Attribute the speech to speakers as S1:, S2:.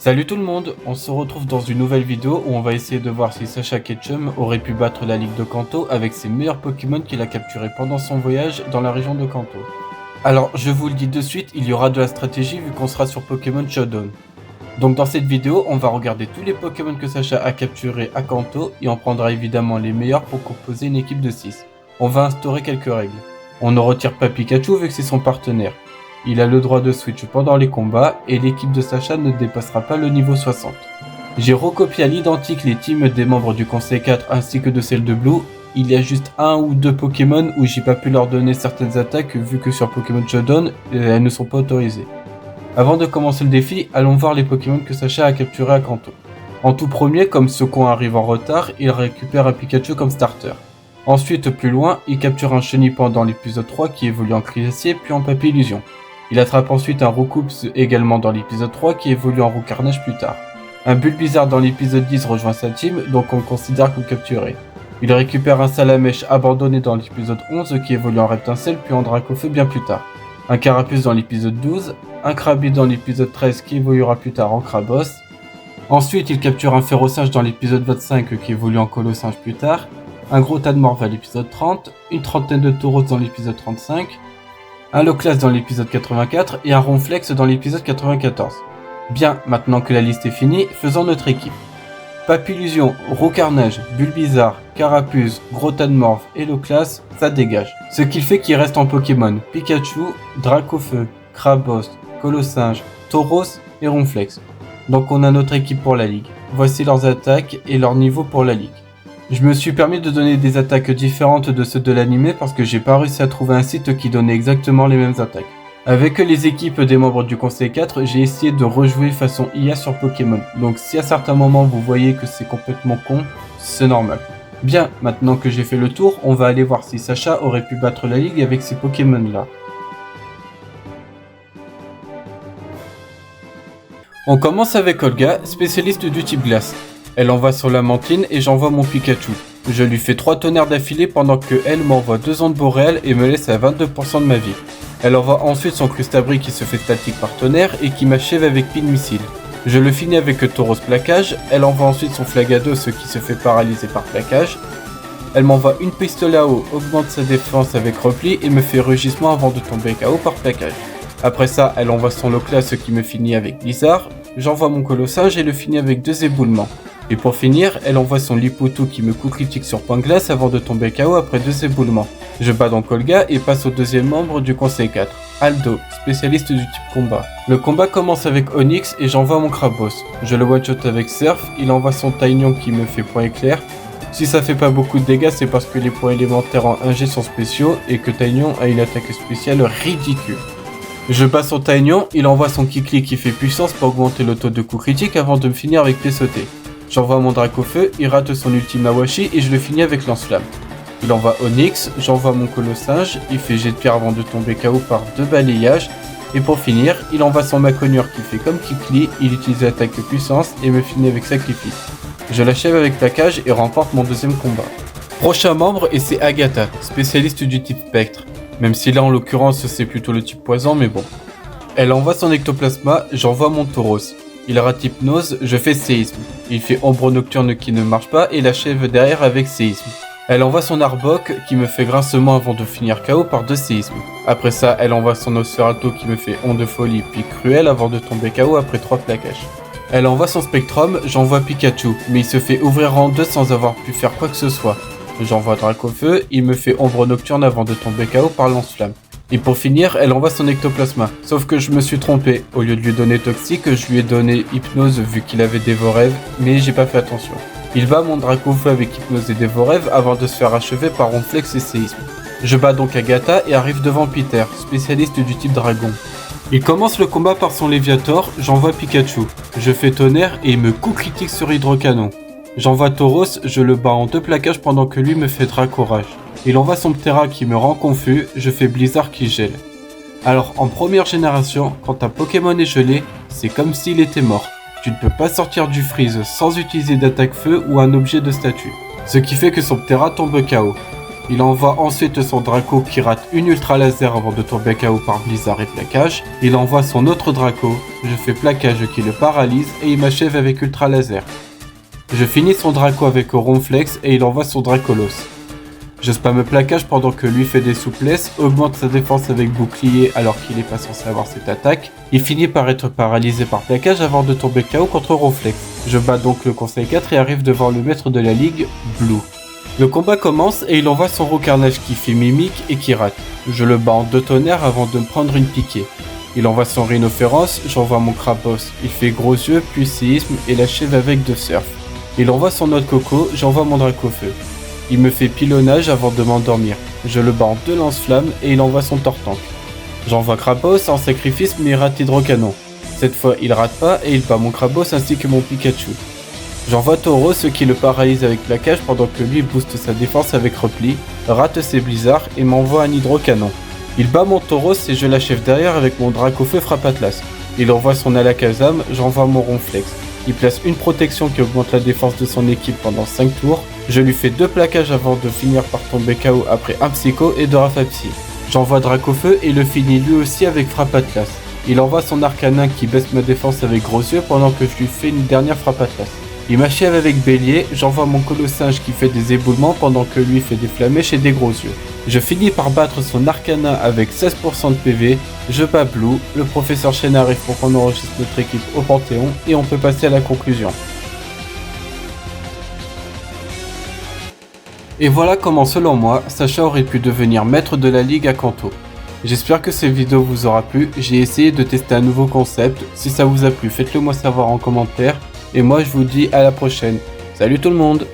S1: Salut tout le monde, on se retrouve dans une nouvelle vidéo où on va essayer de voir si Sacha Ketchum aurait pu battre la Ligue de Kanto avec ses meilleurs Pokémon qu'il a capturés pendant son voyage dans la région de Kanto. Alors je vous le dis de suite, il y aura de la stratégie vu qu'on sera sur Pokémon Showdown. Donc dans cette vidéo, on va regarder tous les Pokémon que Sacha a capturés à Kanto et on prendra évidemment les meilleurs pour composer une équipe de 6. On va instaurer quelques règles. On ne retire pas Pikachu vu que c'est son partenaire. Il a le droit de switch pendant les combats et l'équipe de Sacha ne dépassera pas le niveau 60. J'ai recopié à l'identique les teams des membres du Conseil 4 ainsi que de celle de Blue. Il y a juste un ou deux Pokémon où j'ai pas pu leur donner certaines attaques vu que sur Pokémon Showdown, elles ne sont pas autorisées. Avant de commencer le défi, allons voir les Pokémon que Sacha a capturés à Kanto. En tout premier, comme Second arrive en retard, il récupère un Pikachu comme starter. Ensuite, plus loin, il capture un Chenipan dans l'épisode 3 qui évolue en Criacier puis en Papillusion. Il attrape ensuite un Roucoups également dans l'épisode 3 qui évolue en Roucarnage plus tard. Un Bulbizarre dans l'épisode 10 rejoint sa team, donc on le considère comme capturé. Il récupère un Salamèche abandonné dans l'épisode 11 qui évolue en Reptincelle puis en Dracofeu bien plus tard. Un Carapuce dans l'épisode 12, un Krabby dans l'épisode 13 qui évoluera plus tard en Crabos. Ensuite il capture un Férocinge dans l'épisode 25 qui évolue en Colossinge plus tard, un gros Tadmorph à l'épisode 30, une trentaine de Tauros dans l'épisode 35, un Loclas dans l'épisode 84 et un Ronflex dans l'épisode 94. Bien, maintenant que la liste est finie, faisons notre équipe. Papillusion, Roucarnage, Bulbizarre, Carapuce, Gros Tadmorph et Loclas, ça dégage. Ce qui fait qu'il reste en Pokémon Pikachu, Dracofeu, Crabos, Colossinge, Tauros et Ronflex. Donc on a notre équipe pour la ligue. Voici leurs attaques et leur niveau pour la ligue. Je me suis permis de donner des attaques différentes de ceux de l'anime parce que j'ai pas réussi à trouver un site qui donnait exactement les mêmes attaques. Avec les équipes des membres du Conseil 4, j'ai essayé de rejouer façon IA sur Pokémon. Donc si à certains moments vous voyez que c'est complètement con, c'est normal. Bien, maintenant que j'ai fait le tour, on va aller voir si Sacha aurait pu battre la ligue avec ces Pokémon là. On commence avec Olga, spécialiste du type glace. Elle envoie sur la Mantine et j'envoie mon Pikachu. Je lui fais 3 tonnerres d'affilée pendant que elle m'envoie 2 ondes boréales et me laisse à 22% de ma vie. Elle envoie ensuite son Crustabri qui se fait statique par tonnerre et qui m'achève avec Pin Missile. Je le finis avec Tauros Plaquage, elle envoie ensuite son Flagados qui se fait paralyser par plaquage. Elle m'envoie une pistolet à eau, augmente sa défense avec repli et me fait rugissement avant de tomber KO par plaquage. Après ça, elle envoie son Loclas qui me finit avec Blizzard. J'envoie mon Colossinge et le finis avec 2 éboulements. Et pour finir, elle envoie son Lipotou qui me coup critique sur point glace avant de tomber KO après 2 éboulements. Je bats donc Olga et passe au deuxième membre du Conseil 4, Aldo, spécialiste du type combat. Le combat commence avec Onix et j'envoie mon Crabos. Je le one-shot avec Surf, il envoie son Taignon qui me fait point éclair. Si ça fait pas beaucoup de dégâts, c'est parce que les points élémentaires en 1G sont spéciaux et que Taignon a une attaque spéciale ridicule. Je bats son Taignon, il envoie son Kikli qui fait puissance pour augmenter le taux de coup critique avant de me finir avec pied sauté. J'envoie mon Dracofeu, il rate son ultime Awashi et je le finis avec Lance-Flamme. Il envoie Onix, j'envoie mon Colossinge, il fait jet de pierre avant de tomber KO par 2 balayages. Et pour finir, il envoie son Macognure qui fait comme Kikli, il utilise l'attaque puissance et me finit avec Sacrifice. Je l'achève avec plaquage et remporte mon deuxième combat. Prochain membre et c'est Agatha, spécialiste du type Spectre. Même si là en l'occurrence c'est plutôt le type poison mais bon. Elle envoie son Ectoplasma, j'envoie mon Tauros. Il rate Hypnose, je fais Séisme. Il fait Ombre Nocturne qui ne marche pas et l'achève derrière avec Séisme. Elle envoie son Arbok qui me fait grincement avant de finir KO par 2 séismes. Après ça, elle envoie son Osferalto qui me fait Onde de Folie puis Cruel avant de tomber KO après 3 plaquages. Elle envoie son Spectrum, j'envoie Pikachu, mais il se fait ouvrir en 2 sans avoir pu faire quoi que ce soit. J'envoie Dracofeu, il me fait Ombre Nocturne avant de tomber KO par Lance-Flamme. Et pour finir, elle envoie son Ectoplasma. Sauf que je me suis trompé, au lieu de lui donner Toxique, je lui ai donné Hypnose vu qu'il avait des Vorèves, mais j'ai pas fait attention. Il bat mon Dracofeu avec Hypnose et Dévorève avant de se faire achever par Ronflex et Séisme. Je bats donc Agatha et arrive devant Peter, spécialiste du type Dragon. Il commence le combat par son Léviator, j'envoie Pikachu. Je fais Tonnerre et il me coup critique sur Hydrocanon. J'envoie Tauros, je le bats en 2 plaquages pendant que lui me fait Dracorage. Il envoie son Ptera qui me rend confus, je fais Blizzard qui gèle. Alors en première génération, quand un Pokémon est gelé, c'est comme s'il était mort. Tu ne peux pas sortir du freeze sans utiliser d'attaque feu ou un objet de statut. Ce qui fait que son Ptera tombe KO. Il envoie ensuite son Draco qui rate une ultra laser avant de tomber KO par Blizzard et plaquage. Il envoie son autre Draco, je fais plaquage qui le paralyse et il m'achève avec ultra laser. Je finis son Draco avec Ronflex et il envoie son Dracolos. Je spamme plaquage pendant que lui fait des souplesses, augmente sa défense avec bouclier alors qu'il n'est pas censé avoir cette attaque. Il finit par être paralysé par plaquage avant de tomber KO contre Ronflex. Je bats donc le conseil 4 et arrive devant le maître de la ligue, Blue. Le combat commence et il envoie son Rocarnage qui fait mimique et qui rate. Je le bats en 2 tonnerres avant de me prendre une piquée. Il envoie son Rhinophéroce, j'envoie mon Krabos. Il fait gros yeux, puis séisme et l'achève avec 2 surf. Il envoie son Noix de Coco, j'envoie mon Dracofeu. Il me fait pilonnage avant de m'endormir. Je le bats en 2 lance-flammes et il envoie son Tortank. J'envoie Krabos en sacrifice mais il rate Hydrocanon. Cette fois il rate pas et il bat mon Krabos ainsi que mon Pikachu. J'envoie Tauros ce qui le paralyse avec plaquage pendant que lui booste sa défense avec repli, rate ses blizzards et m'envoie un Hydrocanon. Il bat mon Tauros et je l'achève derrière avec mon Dracofeu Frappe Atlas. Il envoie son Alakazam, j'envoie mon Ronflex. Il place une protection qui augmente la défense de son équipe pendant 5 tours. Je lui fais 2 plaquages avant de finir par tomber KO après un Psycho et 2 Rafapsi. J'envoie Dracofeu et le finis lui aussi avec Frappe Atlas. Il envoie son Arcanin qui baisse ma défense avec gros yeux pendant que je lui fais une dernière Frappe Atlas. Il m'achève avec Bélier, j'envoie mon Colossinge qui fait des éboulements pendant que lui fait des flamèches et des gros yeux. Je finis par battre son Arcanin avec 16% de PV, je bats Blue, le professeur Chen arrive pour qu'on enregistre notre équipe au Panthéon et on peut passer à la conclusion. Et voilà comment selon moi, Sacha aurait pu devenir maître de la ligue à Kanto. J'espère que cette vidéo vous aura plu, j'ai essayé de tester un nouveau concept, si ça vous a plu faites-le moi savoir en commentaire, et moi je vous dis à la prochaine. Salut tout le monde!